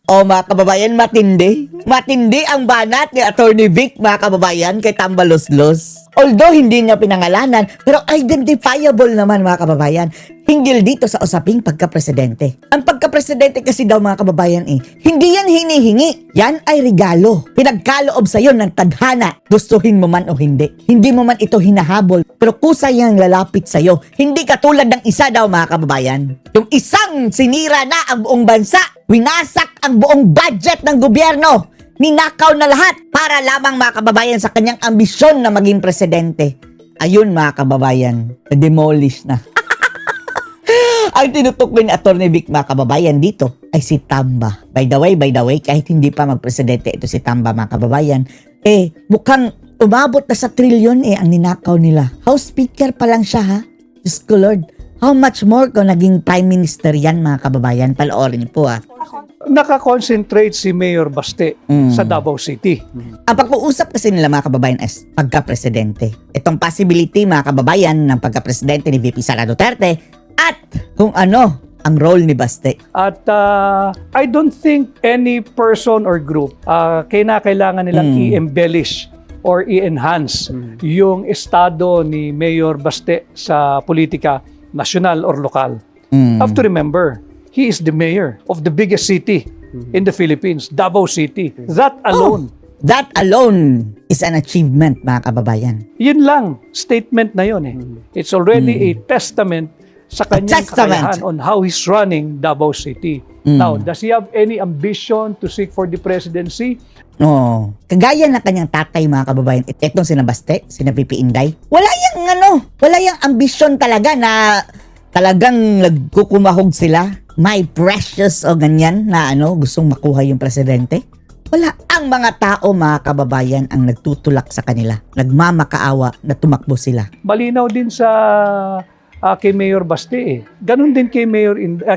O mga kababayan, matindi. Matindi ang banat ni Attorney Vic, mga kababayan, kay Tambaloslos. Although hindi niya pinangalanan, pero identifiable naman, mga kababayan, hinggil dito sa usaping pagka-presidente. Ang pagka-presidente kasi daw, mga kababayan, hindi yan hinihingi. Yan ay regalo. Pinagkaloob sa'yo ng tadhana. Gustuhin mo man o hindi. Hindi mo man ito hinahabol, pero kusa yang lalapit sa'yo. Hindi katulad ng isa daw, mga kababayan. Yung isang sinira na ang buong bansa, winasak ang buong budget ng gobyerno, ninakaw na lahat para lamang, mga kababayan, sa kanyang ambisyon na maging presidente. Ayun, mga kababayan, demolish na. Ang tinutukoy ni Attorney Vic, mga kababayan, dito ay si Tamba. By the way, kahit hindi pa magpresidente ito si Tamba, mga kababayan, mukhang umabot na sa trilyon ang ninakaw nila. House Speaker pa lang siya, ha? Diyos ko Lord. How much more kung naging Prime Minister yan, mga kababayan? Paloorin niyo po, ha? Nakakonsentrate si Mayor Baste sa Davao City. Ang pag-uusap kasi nila, mga kababayan, is pagka-presidente. Itong possibility, mga kababayan, ng pagka-presidente ni VP Sara Duterte at kung ano ang role ni Baste. At I don't think any person or group kailangan nilang i-embellish or i-enhance yung estado ni Mayor Baste sa politika, national or lokal. Have to remember, he is the mayor of the biggest city in the Philippines, Davao City. That alone. That alone is an achievement, mga kababayan. Yun lang, statement na yun. It's already a testament sa kanyang kakayahan on how he's running Davao City. Now, does he have any ambition to seek for the presidency? No. Kagaya ng kanyang tatay, mga kababayan, itong sina Baste, sina VP Inday, wala yang ambisyon talaga na talagang nagkukumahog sila. My precious o ganyan na gustong makuha yung presidente. Wala. Ang mga tao, mga kababayan, ang nagtutulak sa kanila. Nagmamakaawa na tumakbo sila. Malinaw din sa kay Mayor Baste. Ganon din kay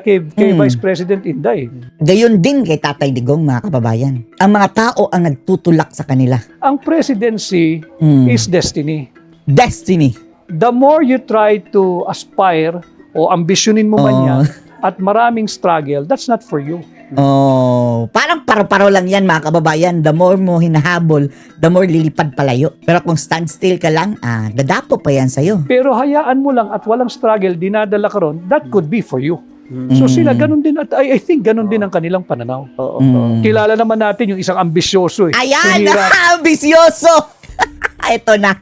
kay Vice President Inday. Gayon din kay Tatay Digong, mga kababayan. Ang mga tao ang nagtutulak sa kanila. Ang presidency is destiny. Destiny. The more you try to aspire o ambisyonin mo man yan at maraming struggle, that's not for you. Parang paro-paro lang yan, mga kababayan. The more mo hinahabol, the more lilipad palayo. Pero kung standstill ka lang, dadapo pa yan sa'yo. Pero hayaan mo lang at walang struggle, dinadala ka ron, that could be for you. So sila, ganun din, at I think ganun din ang kanilang pananaw. Kilala naman natin yung isang ambisyoso. Ayan! Ambisyoso! Ito na.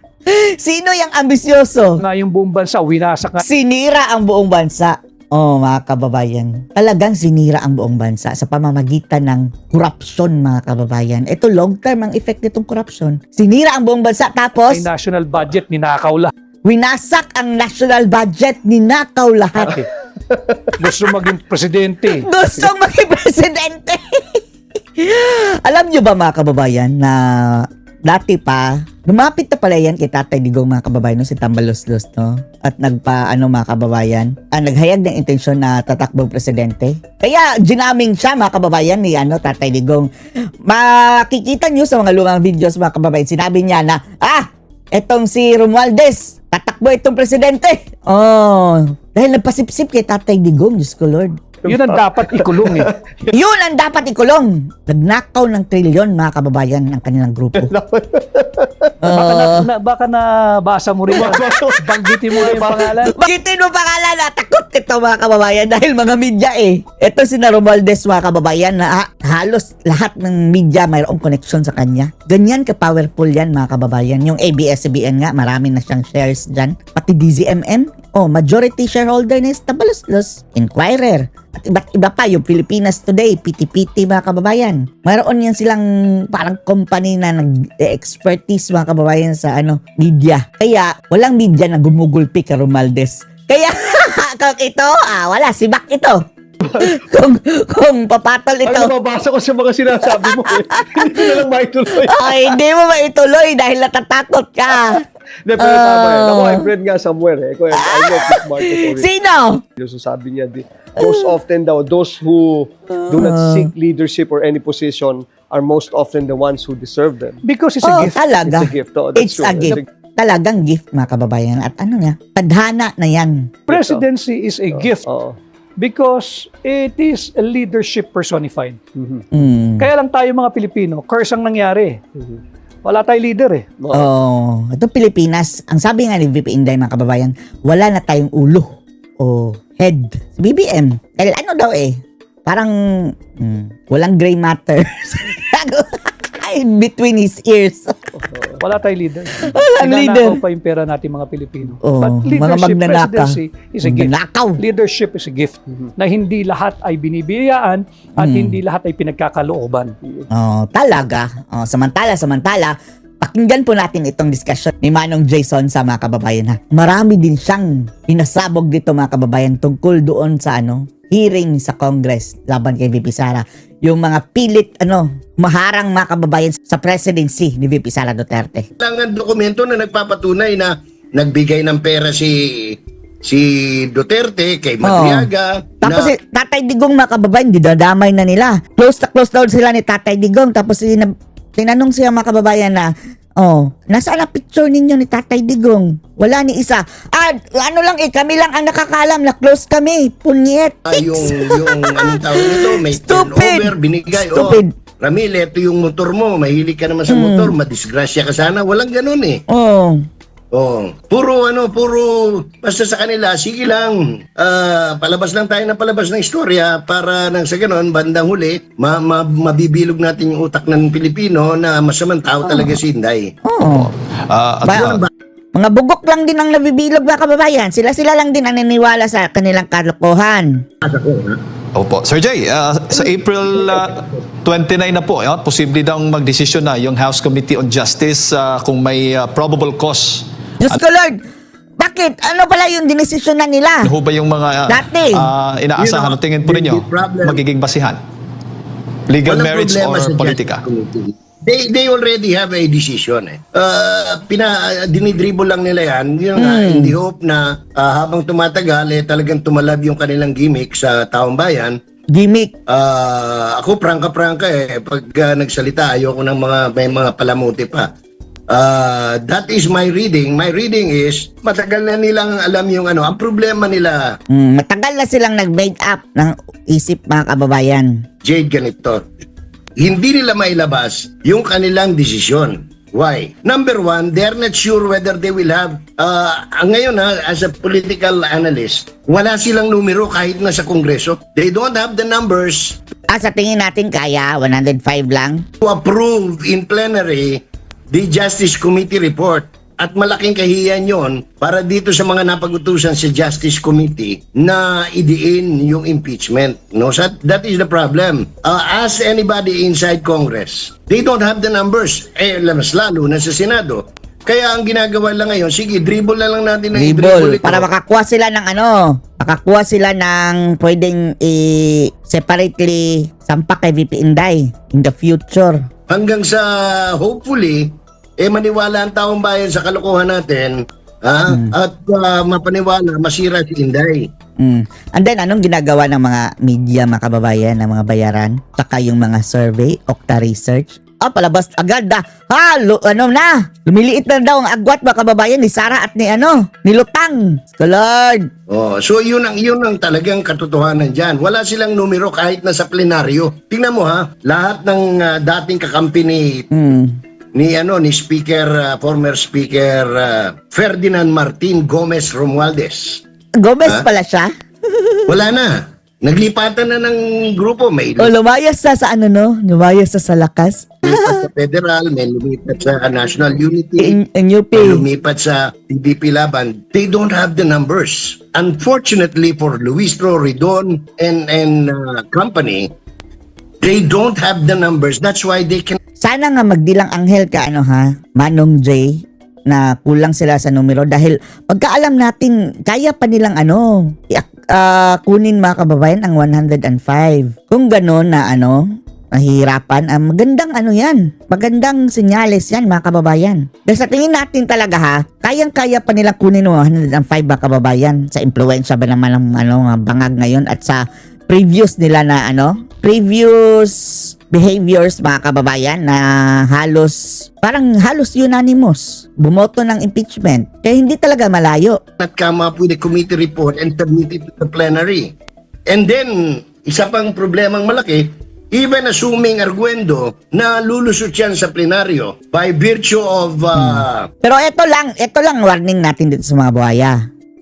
Sino yung ambisyoso? Na yung buong bansa, winasak nga. Sinira ang buong bansa. Mga kababayan, talagang sinira ang buong bansa sa pamamagitan ng korupsyon, mga kababayan. Ito, long-term ang effect nitong korupsyon. Sinira ang buong bansa, tapos Ay, national budget, ninakaw lahat. winasak ang national budget, ninakaw lahat. Gusto maging presidente. Gustong maging presidente. Alam nyo ba, mga kababayan, na dati pa, lumapit na pala yan kay Tatay Digong, mga kababayan, si Tambaloslos, no? At mga kababayan, naghayag ng intensyon na tatakbong presidente. Kaya, ginaming siya, mga kababayan, ni Tatay Digong. Makikita nyo sa mga lumang videos, mga kababayan, sinabi niya na, etong si Romualdez, tatakbo itong presidente. Dahil nagpasipsip kay Tatay Digong, Diyos ko Lord. Yun ang dapat ikulong. Yun ang dapat ikulong. Nagnakaw ng trilyon, mga kababayan, ng kanilang grupo. Baka nabasa mo rin. Banggitin mo yung pangalan. Banggitin mo pangalan, takot ito, mga kababayan, dahil mga media Ito si Romualdez, mga kababayan, na halos lahat ng media mayroong connection sa kanya. Ganyan ka-powerful yan, mga kababayan. Yung ABS-CBN nga, marami na siyang shares dyan. Pati DZMM, majority shareholder na Tambaloslos, Inquirer, at iba't iba pa, yung Pilipinas Today, PTPT, mga kababayan. Mayroon yan silang parang company na nag-expertise, mga kababayan, sa media. Kaya, walang media na gumugulpi kay Romualdez. Kaya, kung ito, wala, sibak ito. kung papatol ito. Ay, mababasa ko sa mga sinasabi mo. Hindi na lang maituloy. Hindi mo maituloy dahil natatakot ka. Pero tama yan. Ako, I've read nga somewhere. I know this market already. Sino? So sabi niya, most often daw, those who do not seek leadership or any position are most often the ones who deserve them. Because it's a gift. Talaga. It's a gift. That's It's true. a gift. Talagang gift, mga kababayan. At tadhana na yan. Presidency is a gift Because it is a leadership personified. Mm. Kaya lang tayo mga Pilipino, curse ang nangyari. Wala tayong leader eh. Oh, ito Pilipinas, ang sabi nga ni VP Inday mga kababayan, wala na tayong ulo o head. Si BBM, dahil ano daw parang walang gray matter between his ears. Wala tayong leader. Walang leader. Nagnanakaw pa yung pera natin mga Pilipino. Oh, But mga leadership, magnanaka. presidency is a gift. Magnanakaw. Leadership is a gift na hindi lahat ay binibiyayaan at hindi lahat ay pinagkakalooban. Oh, talaga. Oh, samantala, pakinggan po natin itong discussion ni Manong Jason sa mga kababayan ha. Marami din siyang pinasabog dito mga kababayan tungkol doon sa hearing sa Congress laban kay VP Sara. Yung mga pilit maharang mga kababayan sa presidency ni VP Sara Duterte. Kailangan dokumento na nagpapatunay na nagbigay ng pera si Duterte kay Madriaga. Tapos Tatay Digong mga kababayan, dinadamay na nila. Close daw sila ni Tatay Digong. Tapos tinanong siya mga kababayan na, nasaan ang picture ninyo ni Tatay Digong? Wala ni isa. Kami lang ang nakakaalam na close kami. Punyet. Yung anong tawag nito, may Stupid. turnover, binigay. Stupid. Ramil, ito yung motor mo, mahilig ka naman sa motor, madisgrasya ka sana. Walang ganun eh. Puro basta sa kanila, sige lang, palabas lang tayo ng palabas ng istorya para nang sa ganon, bandang huli, mabibilog natin yung utak ng Pilipino na masamang tao talaga si Inday. Mga bugok lang din ang nabibilog mga kababayan. Sila lang din ang naniniwala sa kanilang kalokohan. Opo. Sir Jay, sa April 29 na po, posible daw magdesisyon na yung House Committee on Justice kung may probable cause. Diyos ko Lord, bakit? Ano pala yung dinesisyon na nila? Ano ba yung mga Dati. inaasahan? Ano tingin po ninyo? Magiging basihan? Legal Walang merits problema or sa politika? Justice Committee. They already have a decision dinidribble lang nila yan in the hope na habang tumatagal talagang tumalab yung kanilang gimmick sa taong bayan. Gimmick. Ako prangka-prangka pag nagsalita ayoko ng may mga palamuti pa. That is my reading. My reading is matagal na nilang alam yung ang problema nila. Matagal na silang nag-made up ng isip mga kababayan. Jade, ganito. Hindi nila mailabas yung kanilang desisyon. Why? Number one, they're not sure whether they will have, ngayon as a political analyst, wala silang numero kahit na sa Kongreso. They don't have the numbers Sa tingin natin kaya, 105 lang. to approve in plenary the Justice Committee report. At malaking kahiyan yon para dito sa mga napag-utusan sa Justice Committee na idiin yung impeachment. No? So that is the problem. Ask anybody inside Congress. They don't have the numbers. Mas lalo na sa Senado. Kaya ang ginagawa lang ngayon, sige, dribble na lang natin ng Dribble. ito. Para makakuha sila ng makakuha sila ng pwedeng separately sampak kay VP Inday in the future. Hanggang sa, hopefully, maniwala ang taong bayan sa kalokohan natin at mapaniwala, masira si Inday. And then, anong ginagawa ng mga media, mga kababayan, ng mga bayaran? Saka yung mga survey, Okta Research. Palabas agad lumiliit na daw ang agwat, mga kababayan, ni Sara at ni Lutang. Lord. So yun ang talagang katotohanan dyan. Wala silang numero kahit na sa plenaryo. Tingnan mo lahat ng dating kakampi ni Speaker, former Speaker Ferdinand Martin Gomez Romualdez. Gomez pala siya? Wala na. Naglipatan na ng grupo. May Lumayas sa Lumayas sa lakas. lumipat sa Federal, may lumipat sa National Unity, In UP. may lumipat sa PDP Laban. They don't have the numbers. Unfortunately for Luis Roridon and company, they don't have the numbers. That's why they can. Sana nga magdilang anghel ka Manong J, na kulang sila sa numero dahil pagkaalam natin kaya pa nilang kunin mga kababayan ang 105. Kung gano'n na mahihirapan, magandang magandang senyales yan mga kababayan. Dahil sa tingin natin talaga kayang-kaya pa nilang kunin ng 105 mga kababayan sa impluwensya ba naman ng bangag ngayon at sa previous nila na previous behaviors mga kababayan na halos unanimous bumoto ng impeachment. Kaya hindi talaga malayo. Not come up with a committee report and submit it to the plenary. And then, isa pang problemang malaki, even assuming arguendo na lulusot yan sa plenaryo by virtue of Pero ito lang warning natin dito sa mga buhaya.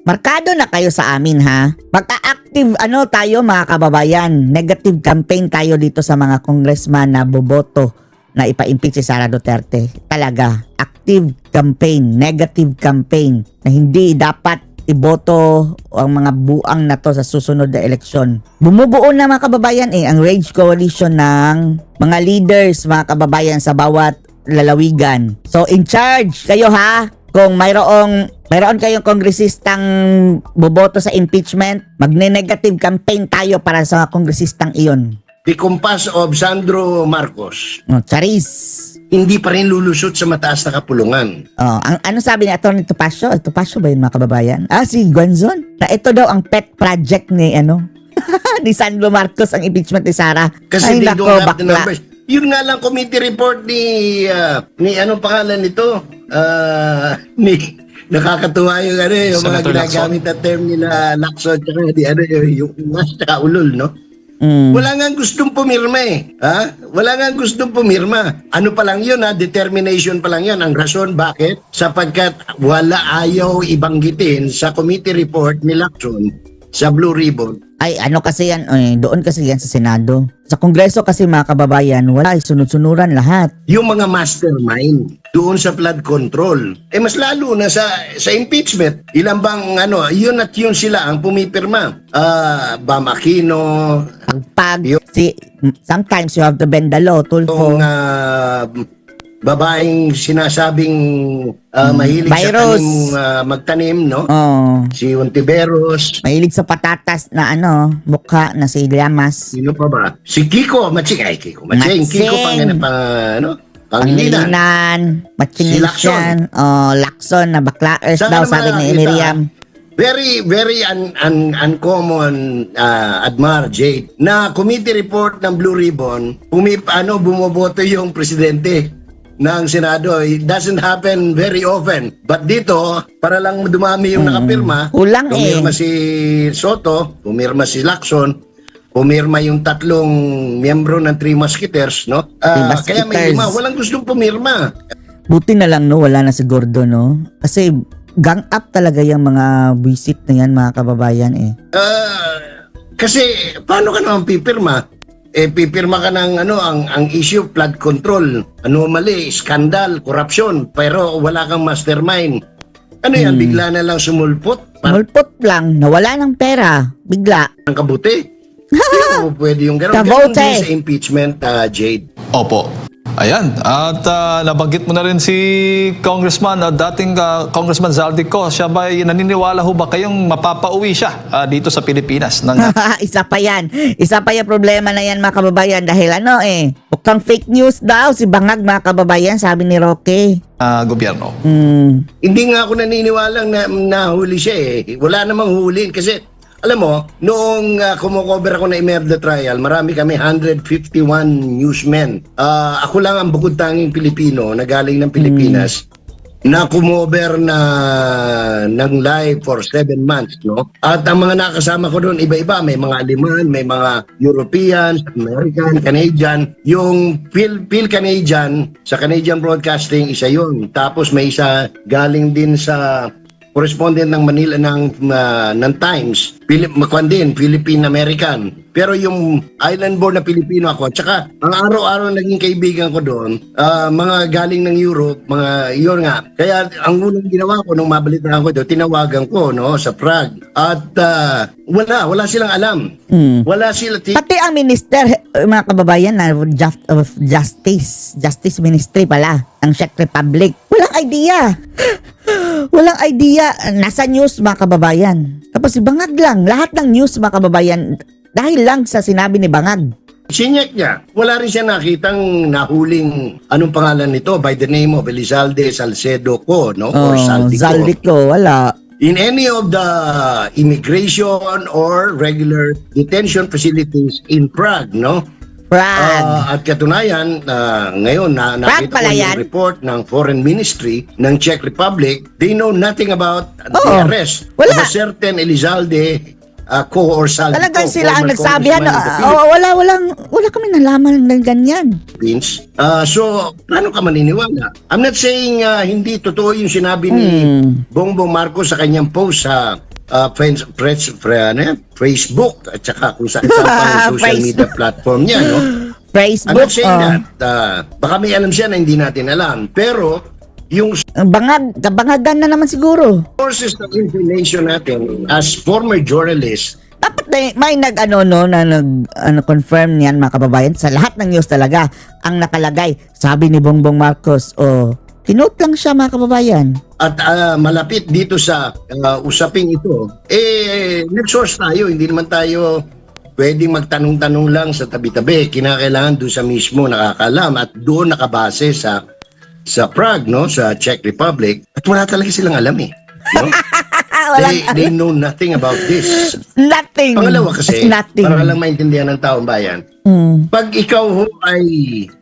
Markado na kayo sa amin ha. Magka-active tayo mga kababayan. Negative campaign tayo dito sa mga congressman na boboto na ipa-impeach si Sara Duterte. Talaga, active campaign, negative campaign na hindi dapat iboto ang mga buang na to sa susunod na eleksyon. Bumubuo na mga kababayan ang Rage Coalition ng mga leaders, mga kababayan sa bawat lalawigan. So in charge kayo ha. Kung mayroon kayong kongresistang boboto sa impeachment, magne-negative campaign tayo para sa kongresistang iyon. the compass of Sandro Marcos, Charis. hindi pa rin lulusot sa mataas na kapulungan. Ano sabi ni Atty. Topacio? Topacio ba yun mga kababayan? Si Guanzon. Na ito daw ang pet project ni ni Sandro Marcos ang impeachment ni Sara. Kasi they don't have the numbers. Yun nga lang committee report ni anong pangalan nito? Nakakatuwa yung yung mga Senator ginagamit na term nila Lacson tsaka yung mas tsaka ulol, no? Wala nga gustong pumirma ha? Wala nga gustong pumirma. Ano pa lang yun determination pa lang yun. Ang rason bakit? Sapagkat wala ayaw ibanggitin sa committee report ni Lacson sa Blue Ribbon. Ay, kasi yan, doon kasi yan sa Senado. Sa Kongreso kasi mga kababayan, wala, sunod-sunuran lahat. Yung mga mastermind doon sa flood control. Mas lalo na sa impeachment. Ilan bang yun at yun sila ang pumipirma. Bam Aquino, Sometimes you have to bend the law, Tulfo. yung babaeng sinasabing mahilig Virus. sa magtanim, no? Si Oh, Ontiveros. Mahilig sa patatas na mukha na si Llamas. Sino pa ba? Si Kiko Matsing. Kiko Matsing. Kiko Pangilinan. Si Machination. Lacson na baklaers Saan daw, naman sabi ni nakita? Miriam. Very, very uncommon, Admar, Jade, na committee report ng Blue Ribbon, bumoboto yung presidente ng Senado. It doesn't happen very often. But dito, para lang dumami yung nakapirma, Kulang pumirma si Soto, pumirma si Lacson, pumirma yung tatlong miyembro ng Three Musketeers, no? Kaya may lima, walang gustong pumirma. Buti na lang, wala na si Gordo, no? Kasi gang up talaga yung mga visit na yan, mga kababayan, Kasi paano ka naman pipirma? Pipirma ka ng ang issue flood control, anomaly, skandal, corruption, pero wala kang mastermind. Yan, bigla na lang sumulpot, Mulpot lang, nawala ng pera, bigla. parang kabuti. Hindi mo pwede yung gano'n. Kabote. Gano'n din sa impeachment, Jade. Opo. Ayan. At nabanggit mo na rin si Congressman, dating Congressman Zaldico. Siya ba, naniniwala ho ba kayong mapapauwi siya dito sa Pilipinas? Isa pa yan. Isa pa yung problema na yan, mga kababayan. Dahil mukhang fake news daw si Bangag, mga kababayan, sabi ni Roque. Gobyerno. Hindi nga ako naniniwalang nahuli siya Wala namang huliin kasi alam mo, noong kumocover ako na Imerda trial, marami kami 151 newsmen. Ako lang ang bukod tanging Pilipino na galing ng Pilipinas na kumover ng live for 7 months, no? At ang mga nakasama ko doon, iba-iba. May mga Aleman, may mga European, American, Canadian. Yung Phil Canadian, sa Canadian Broadcasting, isa yun. Tapos may isa galing din sa correspondent ng Manila ng Times, Philippine-American. Pero yung island-born na Pilipino ako, tsaka ang araw-araw naging kaibigan ko doon, mga galing ng Europe, mga yun nga. Kaya ang unang ginawa ko nung mabalitaan ko doon, tinawagan ko sa Prague. At wala silang alam. Wala sila. Pati ang minister, mga kababayan, na Justice Ministry pala, ng Czech Republic. Walang idea. Walang idea. Nasa news, mga kababayan. Tapos si Bangag lang. Lahat ng news, mga kababayan, dahil lang sa sinabi ni Bangag. Sinyek niya. Wala rin siya nakitang nahuling anong pangalan nito by the name of Elizalde Salcedo ko, no? Or Saldico. Zaldico, wala. In any of the immigration or regular detention facilities in Prague, no? Prague. At katunayan, ngayon nakita ko pala yung yan? report ng Foreign Ministry ng Czech Republic. They know nothing about the arrest wala. of a certain Elizalde Co or Saldi Talagang Co, sila ang former nagsabi, congressman in the wala kami nalaman ng ganyan. Philippines. So, paano ka maniniwala? I'm not saying hindi totoo yung sinabi ni Bongbong Marcos sa kanyang post sa Facebook at saka kung saan pang social media platform niya, no? I'm Facebook, not saying that. Baka may alam siya na hindi natin alam. Pero, yung kabangagan na naman siguro. sources of information natin as former journalists, Dapat may confirm niyan mga kababayan sa lahat ng news talaga ang nakalagay. Sabi ni Bongbong Marcos, tinote lang siya mga kababayan. at malapit dito sa usaping ito, nag-source tayo. Hindi naman tayo pwedeng magtanong-tanong lang sa tabi-tabi. Kinakailangan doon sa mismo nakakalam at doon nakabase sa Prague, no, sa Czech Republic. At wala talaga silang alam no? They know nothing about this. Nothing. Pangalawa kasi, Nothing. para lang maintindihan ng taong bayan, pag ikaw ho ay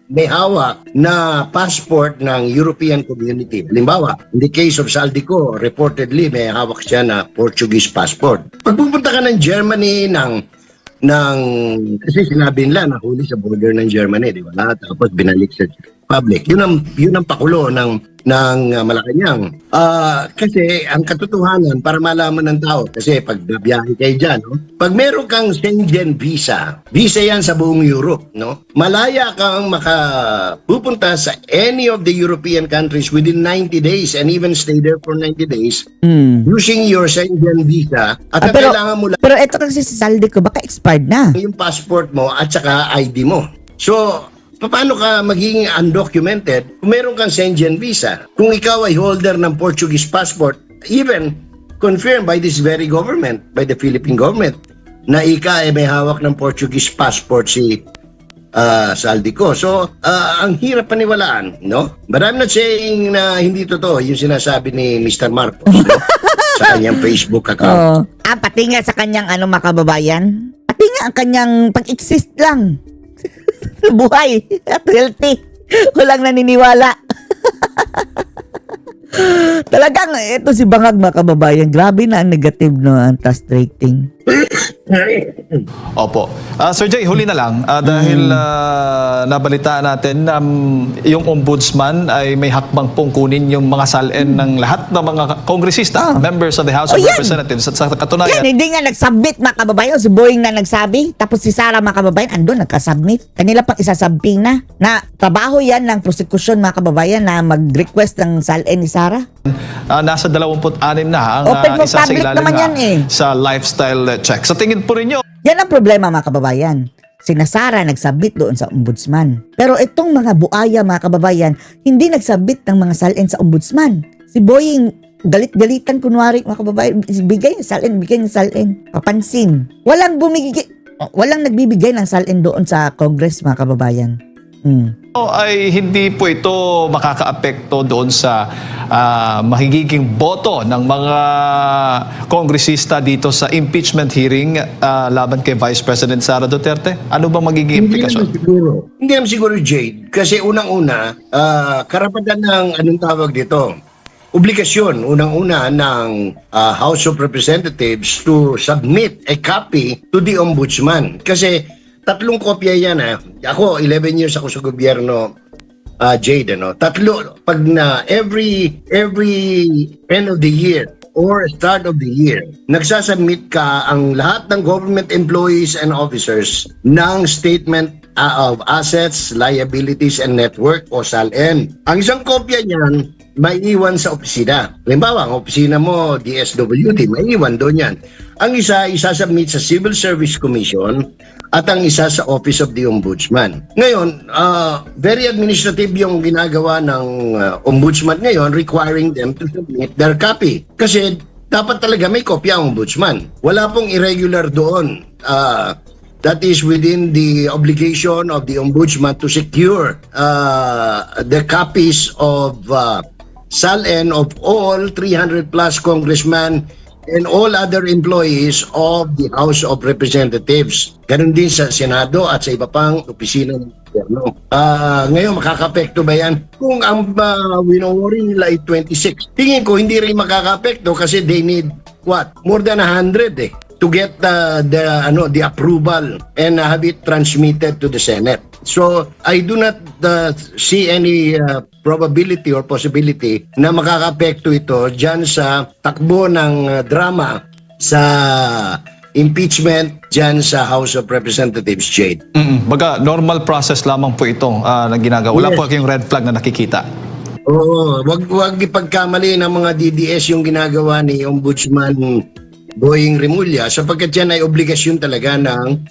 may hawak na passport ng European Community, halimbawa, in the case of Saldico, reportedly may hawak siya na Portuguese passport. Pag pupunta ka ng Germany kasi sinabi nila nahuli sa border ng Germany, di ba? Tapos binalik sa Republic. Yun ang pakulo ng Malacanang. Kasi ang katotohanan para malaman ng tao, kasi pag biyahe kayo dyan, no? Pag meron kang Schengen visa yan sa buong Europe, no? Malaya kang makapupunta sa any of the European countries within 90 days and even stay there for 90 days using your Schengen visa. At ang kailangan mo lang Pero ito kasi sa saldi ko, baka expired na. yung passport mo at saka ID mo. So, paano ka magiging undocumented kung meron kang Schengen visa? Kung ikaw ay holder ng Portuguese passport, even confirmed by this very government, by the Philippine government, na ika ay may hawak ng Portuguese passport si Saldico. So, ang hirap paniwalaan, no? But I'm not saying na hindi totoo yung sinasabi ni Mr. Marcos, no? Sa kanyang Facebook account. Pati nga sa kanyang mga kababayan, pati nga ang kanyang pag-exist lang. Buhay at healthy. Walang naniniwala. Talagang ito si Bangag mga kababayan. Grabe na ang negative no ang trust rating. Opo. Sir Jay, huli na lang dahil nabalita natin yung ombudsman ay may hakbang pong kunin yung mga salin ng lahat ng mga kongresista, members of the House of yan. Representatives. At sa Yan, katunayan, hindi nga nag-submit mga kababayan. Si Boeing na nagsabi. Tapos si Sarah mga kababayan, andun nagka-submit. Kanila pang isasamping na trabaho yan ng prosekusyon mga kababayan na mag-request ng salin ni Sarah. nasa 26 na ang Open for isa sa public ilalim naman yan sa lifestyle check. Sa tingin po rinyo, Yan ang problema mga kababayan. Sina Sarah nagsabit doon sa ombudsman. Pero itong mga buaya mga kababayan, hindi nagsabit ng mga salin sa ombudsman. Si Boying, galit-galitan kunwari mga kababayan, bigay ng salin. Papansin. Walang nagbibigay ng salin doon sa Congress mga kababayan. ay hindi po ito makakaapekto doon sa magiging boto ng mga kongresista dito sa impeachment hearing laban kay Vice President Sara Duterte? Ano ba magiging implikasyon? Hindi naman siguro, Jade. Kasi unang-una, karapatan ng anong tawag dito? Obligasyon, unang-una, ng House of Representatives to submit a copy to the Ombudsman. Kasi 3 kopya yan. Ako, 11 years ako sa gobyerno, Jade. Pag na every end of the year or start of the year, nagsasubmit ka ang lahat ng government employees and officers ng statement of assets, liabilities, and network o SALN. Ang isang kopya niyan, maiiwan sa opisina. Halimbawa, ang opisina mo, DSWD, maiiwan doon yan. Ang isa, isasubmit sa Civil Service Commission at ang isa sa Office of the Ombudsman. Ngayon, very administrative yung ginagawa ng Ombudsman ngayon, requiring them to submit their copy. Kasi dapat talaga may kopya ang Ombudsman. Wala pong irregular doon. That is within the obligation of the Ombudsman to secure the copies of SALN of all 300 plus congressmen and all other employees of the House of Representatives. Ganun din sa Senado at sa iba pang opisina ng gobyerno. Ngayon, makakapekto ba yan? Kung ang winowori nila ay 26, tingin ko hindi rin makakapekto kasi they need what? More than 100 eh. to get the approval and have it transmitted to the Senate. So I do not see any probability or possibility na makakapekto ito dyan sa takbo ng drama sa impeachment dyan sa House of Representatives, Jade. Baga, normal process lamang po ito na ginagawa. Wala po kayong red flag na nakikita. Oo, wag ipagkamali ng mga DDS yung ginagawa ni Ombudsman Boying Remulla sapagkat yan ay obligasyon talaga ng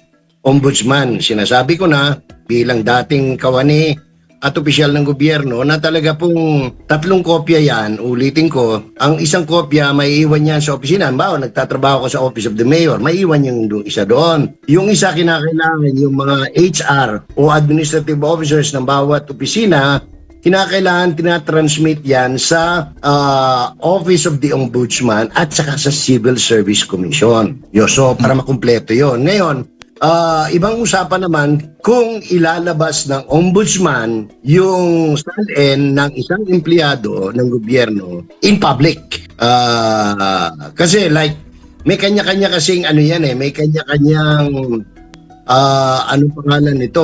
Ombudsman. Sinasabi ko na bilang dating kawani at opisyal ng gobyerno na talaga pong 3 kopya yan, ulitin ko, ang isang kopya may iwan yan sa opisina. Halimbawa, nagtatrabaho ko sa Office of the Mayor, may iwan yung isa doon. Yung isa kinakailangan yung mga HR o administrative officers ng bawat opisina, kinakailangan tinatransmit yan sa Office of the Ombudsman at saka sa Civil Service Commission. So, para makumpleto yon. Ngayon, ibang usapan naman kung ilalabas ng ombudsman yung salin ng isang empleyado ng gobyerno in public. Kasi like, may kanya-kanya kasing ano yan may kanya-kanyang anong pangalan nito,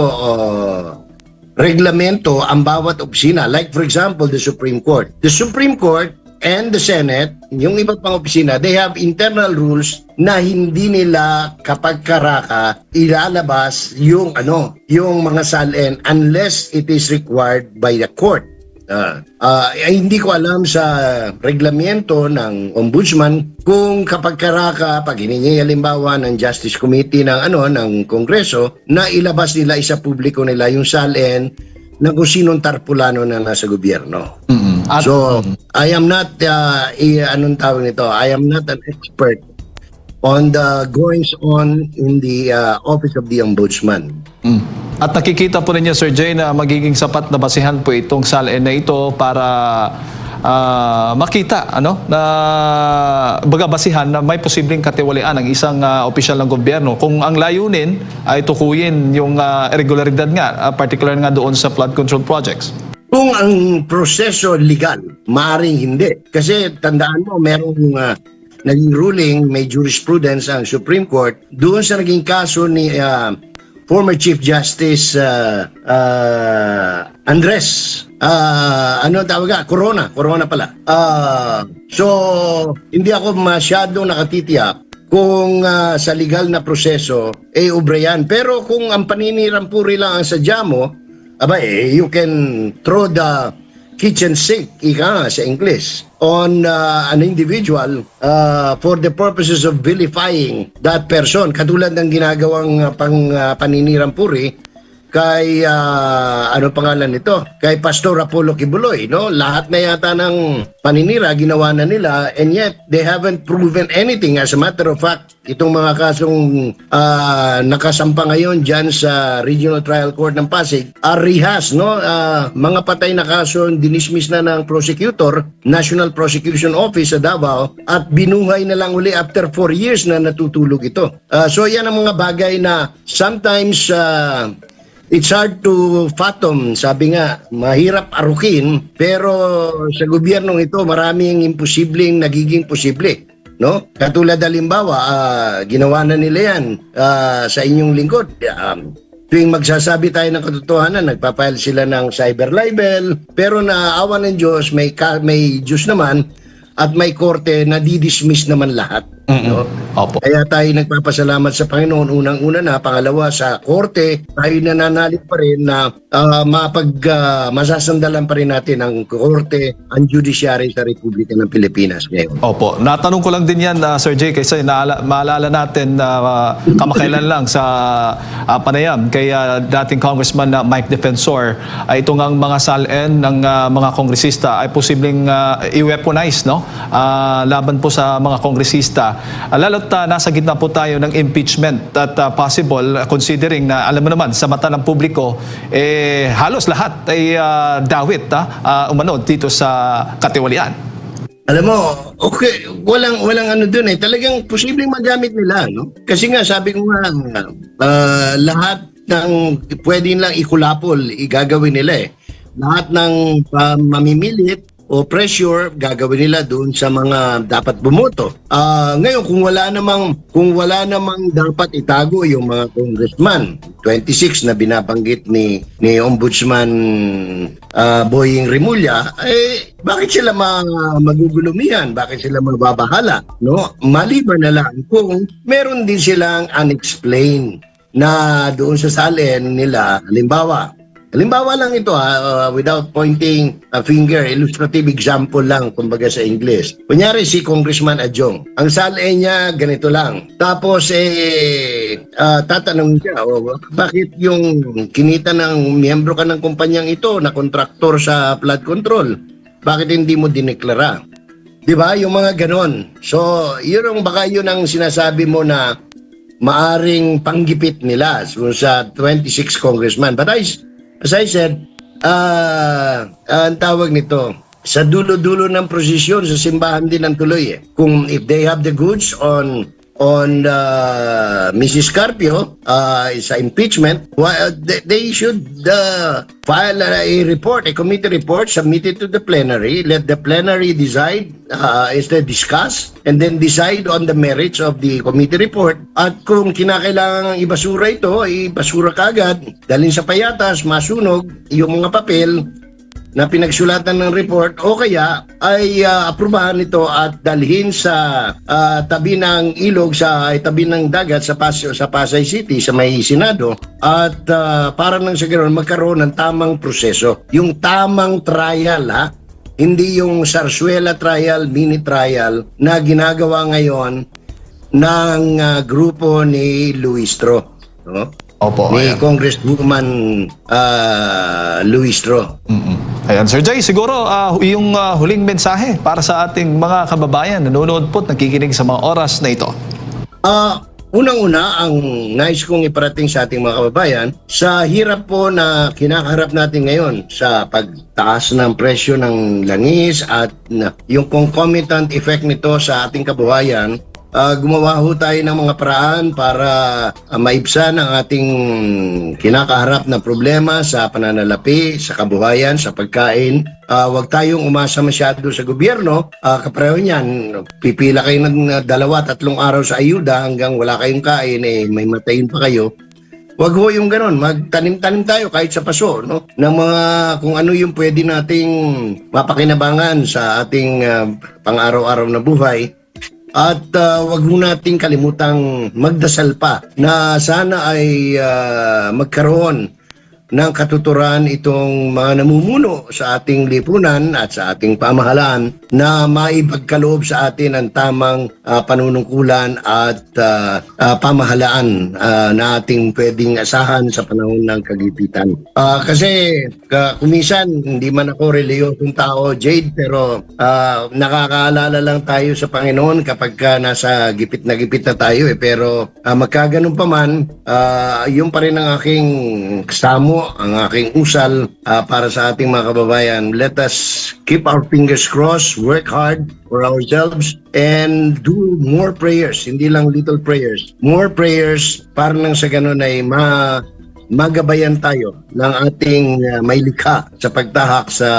reglamento ang bawat opisina. Like for example, the Supreme Court. The Supreme Court and the Senate, yung iba pang opisina, they have internal rules na hindi nila kapag karaka ilalabas yung mga salin unless it is required by the court. Hindi ko alam sa reglamento ng ombudsman kung kapag karaka pag hiningi halimbawa ng Justice Committee ng Kongreso na ilabas nila isa publiko nila yung salin ng kung sinong tarpulano na nasa gobyerno. So, I am not, anong tawag nito? I am not an expert on the goings on in the Office of the Ombudsman. At nakikita po ninyo, Sir Jay, na magiging sapat na basihan po itong salin na ito para makita na basihan na may posibleng katiwalian ng isang opisyal ng gobyerno kung ang layunin ay tukuyin yung irregularidad nga, particular nga doon sa flood control projects. Kung ang proseso legal, maaaring hindi. Kasi tandaan mo, merong naging ruling, may jurisprudence ang Supreme Court doon sa naging kaso ni former Chief Justice Andres. Ano tawag? Corona pala. So, hindi ako masyadong nakatitiyak kung sa legal na proseso, ubre yan. Pero kung ang paninirampuri lang ang sadya mo, you can throw the kitchen sink, ika nga sa English, on an individual for the purposes of vilifying that person. Katulad ng ginagawang paninirampuri kay, ano pangalan nito? Kay Pastor Apollo Kibuloy, no? Lahat na yata ng paninira, ginawa na nila, and yet, they haven't proven anything. As a matter of fact, itong mga kasong nakasampa ngayon dyan sa Regional Trial Court ng Pasig, are rehas, no? Mga patay na kaso, dinismiss na ng prosecutor, National Prosecution Office sa Davao, at binuhay na lang uli after 4 years na natutulog ito. So, yan ang mga bagay na sometimes, it's hard to fathom. Sabi nga, mahirap arukin, pero sa gobyernong ito, maraming imposibleng nagiging posible. No? Katulad halimbawa, ginawa na nila yan sa inyong lingkod. Tuwing magsasabi tayo ng katotohanan, nagpapile sila ng cyber libel, pero naawa ng Diyos, may Diyos naman, at may korte na di-dismiss naman lahat. No? Opo. Kaya tayo nagpapasalamat sa Panginoon. Unang-una na, pangalawa sa korte, tayo nananalig pa rin na masasandalan pa rin natin ang korte, ang judiciary sa Republika ng Pilipinas ngayon. Opo. Natanong ko lang din yan, Sir Jay, kasi maalala natin kamakailan lang sa panayam kay dating Congressman Mike Defensor, ito ngang mga salin ng mga kongresista ay posibleng i-weaponize, no? Laban po sa mga kongresista. Lalo't nasa gitna po tayo ng impeachment at possible considering na alam mo naman sa mata ng publiko halos lahat ay dawit umano dito sa katiwalian. Alam mo, okay, walang ano dun talagang posibleng magamit nila, no? Kasi nga sabi ko nga lahat ng pwedeng lang ikulapol igagawin nila Lahat ng mamimilit o pressure gagawin nila doon sa mga dapat bumoto. Ngayon kung wala namang dapat itago yung mga congressman, 26 na binabanggit ni Ombudsman Boying Rimulya, bakit sila magugulumihan? Bakit sila mababahala? No? Maliban na lang kung meron din silang unexplained na doon sa salin nila, Halimbawa lang ito without pointing a finger, illustrative example lang kumbaga sa English. Kunyari si Congressman Adjong, ang salin niya ganito lang. Tapos tatanungin siya, bakit yung kinita ng miyembro ka ng kumpanyang ito na kontraktor sa flood control, bakit hindi mo dineklara? Di ba? Yung mga ganon. So, baka yun ang sinasabi mo na maaring panggipit nila sa 26 congressman. But as I said, ang tawag nito, sa dulo-dulo ng prosesyon, sa simbahan din ang tuloy eh. Kung if they have the goods on Mrs. Carpio sa impeachment, they should file a report, a committee report, submit it to the plenary, let the plenary decide, discuss, and then decide on the merits of the committee report. At kung kinakailangan ibasura ito, ibasura kagad, dalhin sa payatas, masunog yung mga papel na pinagsulatan ng report, o kaya ay aprubahan ito at dalhin sa tabi ng ilog, sa tabi ng dagat sa Pasay City, sa may Senado, at para nang sa ganoon magkaroon ng tamang proseso, yung tamang trial, hindi yung sarsuela trial, mini trial na ginagawa ngayon ng grupo ni Luistro, no? Opo, Ni ayan. Congresswoman Luistro. Ayan, Sir Jay, siguro yung huling mensahe para sa ating mga kababayan nanonood po at nakikinig sa mga oras na ito. Unang-una, ang nais kong iparating sa ating mga kababayan, sa hirap po na kinakaharap natin ngayon sa pagtaas ng presyo ng langis at yung concomitant effect nito sa ating kabuhayan, gumawa ho tayo ng mga paraan para maibsan ang ating kinakaharap na problema sa pananalapi, sa kabuhayan, sa pagkain. Huwag tayong umasa masyado sa gobyerno. Kapareho niyan, pipila kayo ng 2-3 araw sa ayuda hanggang wala kayong kain, may matayin pa kayo. Wag ho yung ganon, magtanim-tanim tayo kahit sa paso, no? Ng mga kung ano yung pwede nating mapakinabangan sa ating pang-araw-araw na buhay. At wag mo nating kalimutang magdasal pa na sana ay magkaroon ng katuturan itong mga namumuno sa ating lipunan at sa ating pamahalaan na maipagkaloob sa atin ang tamang panunungkulan at pamahalaan na ating pwedeng asahan sa panahon ng kagipitan. Kasi kumisan, hindi man ako reliyosong tao, Jade, pero nakakaalala lang tayo sa Panginoon kapag nasa gipit na tayo pero magkaganon pa man, yun pa rin ang aking kasamo, ang aking usal para sa ating mga kababayan. Let us keep our fingers crossed, work hard for ourselves, and do more prayers, hindi lang little prayers. More prayers para nang sa ganun ay magabayan tayo ng ating may likha sa pagtahak sa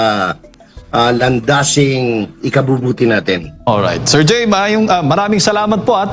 landasing ikabubuti natin. Alright. Sir Jay, maraming salamat po at